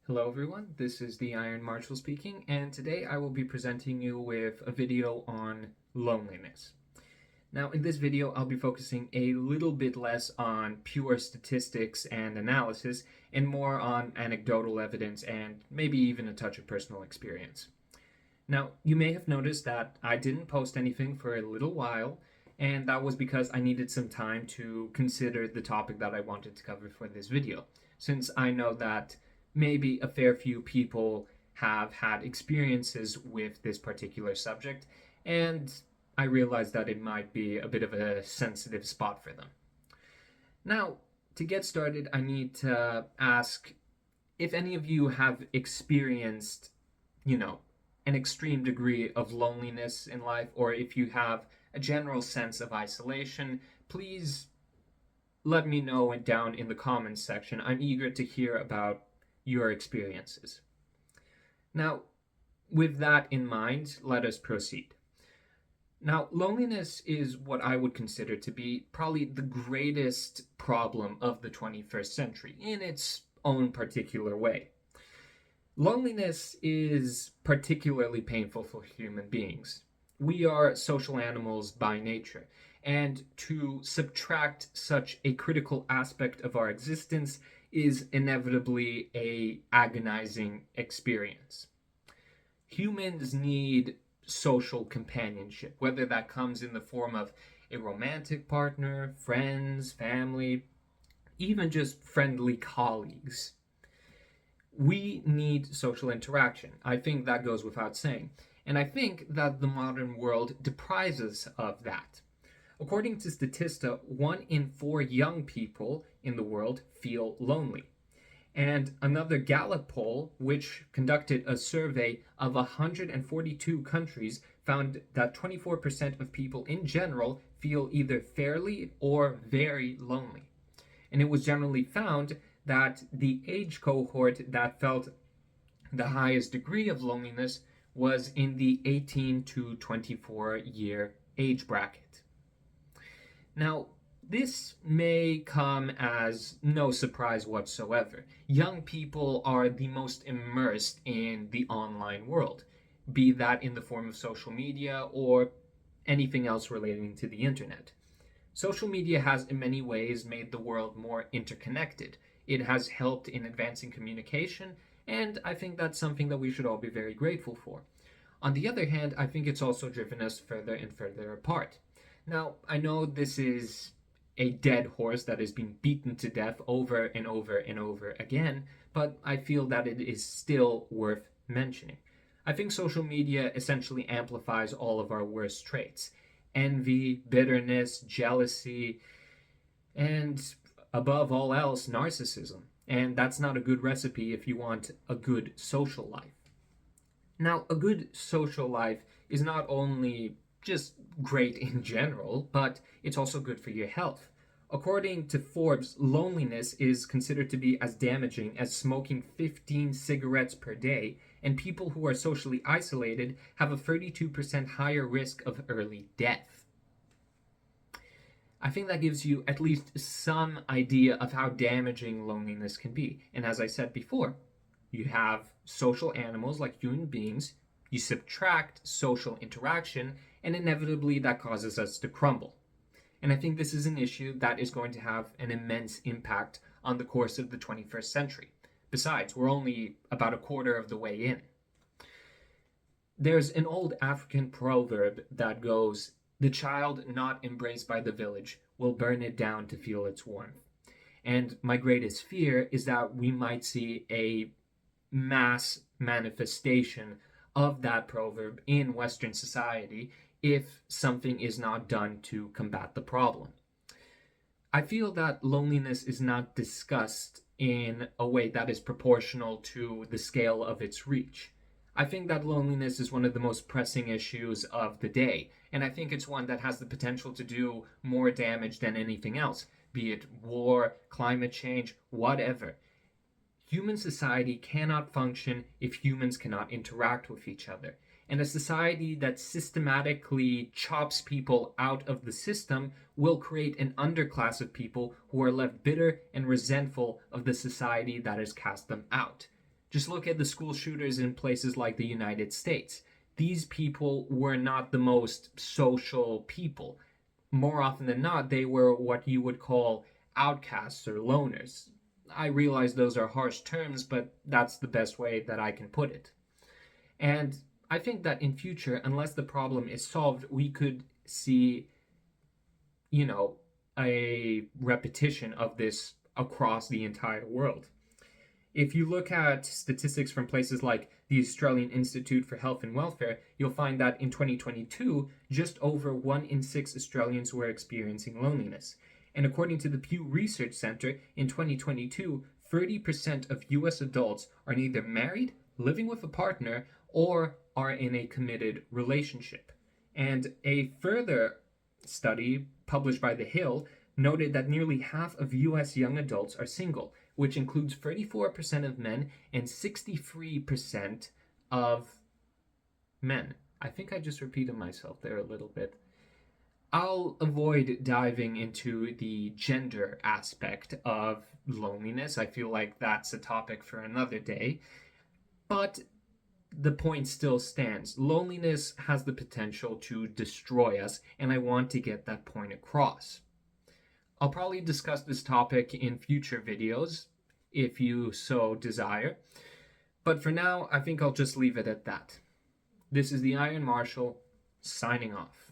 Hello everyone, this is the Iron Marshal speaking, and today I will be presenting you with a video on loneliness. Now, in this video, I'll be focusing a little bit less on pure statistics and analysis, and more on anecdotal evidence and maybe even a touch of personal experience. Now, you may have noticed that I didn't post anything for a little while, and that was because I needed some time to consider the topic that I wanted to cover for this video, since I know that maybe a fair few people have had experiences with this particular subject, and I realized that it might be a bit of a sensitive spot for them. Now, to get started, I need to ask if any of you have experienced, you know, an extreme degree of loneliness in life, or if you have a general sense of isolation, please let me know down in the comments section. I'm eager to hear about your experiences. Now, with that in mind, let us proceed. Now, loneliness is what I would consider to be probably the greatest problem of the 21st century in its own particular way. Loneliness is particularly painful for human beings. We are social animals by nature, and to subtract such a critical aspect of our existence is inevitably a agonizing experience. Humans need social companionship, whether that comes in the form of a romantic partner, friends, family, even just friendly colleagues. We need social interaction. I think that goes without saying. And I think that the modern world deprives us of that. According to Statista, 1 in 4 young people in the world feel lonely. And another Gallup poll, which conducted a survey of 142 countries, found that 24% of people in general feel either fairly or very lonely. And it was generally found that the age cohort that felt the highest degree of loneliness was in the 18 to 24 year age bracket. Now, this may come as no surprise whatsoever. Young people are the most immersed in the online world, be that in the form of social media or anything else relating to the internet. Social media has in many ways made the world more interconnected. It has helped in advancing communication, and I think that's something that we should all be very grateful for. On the other hand, I think it's also driven us further and further apart. Now, I know this is a dead horse that is being beaten to death over and over and over again, but I feel that it is still worth mentioning. I think social media essentially amplifies all of our worst traits: envy, bitterness, jealousy, and above all else, narcissism. And that's not a good recipe if you want a good social life. Now, a good social life is not only just great in general, but it's also good for your health. According to Forbes, loneliness is considered to be as damaging as smoking 15 cigarettes per day, and people who are socially isolated have a 32% higher risk of early death. I think that gives you at least some idea of how damaging loneliness can be. And as I said before, you have social animals like human beings, you subtract social interaction, and inevitably that causes us to crumble. And I think this is an issue that is going to have an immense impact on the course of the 21st century. Besides, we're only about a quarter of the way in. There's an old African proverb that goes, "The child not embraced by the village will burn it down to feel its warmth." And my greatest fear is that we might see a mass manifestation of that proverb in Western society if something is not done to combat the problem. I feel that loneliness is not discussed in a way that is proportional to the scale of its reach. I think that loneliness is one of the most pressing issues of the day, and I think it's one that has the potential to do more damage than anything else, be it war, climate change, whatever. Human society cannot function if humans cannot interact with each other. And a society that systematically chops people out of the system will create an underclass of people who are left bitter and resentful of the society that has cast them out. Just look at the school shooters in places like the United States. These people were not the most social people. More often than not, they were what you would call outcasts or loners. I realize those are harsh terms, but that's the best way that I can put it. And I think that in future, unless the problem is solved, we could see, you know, a repetition of this across the entire world. If you look at statistics from places like the Australian Institute for Health and Welfare, you'll find that in 2022, just over 1 in 6 Australians were experiencing loneliness. And according to the Pew Research Center, in 2022, 30% of US adults are neither married, living with a partner, or are in a committed relationship. And a further study published by The Hill noted that nearly half of US young adults are single, which includes 34% of men and 63% of men. I think I just repeated myself there a little bit. I'll avoid diving into the gender aspect of loneliness. I feel like that's a topic for another day. But the point still stands. Loneliness has the potential to destroy us, and I want to get that point across. I'll probably discuss this topic in future videos, if you so desire. But for now, I think I'll just leave it at that. This is the Iron Marshal, signing off.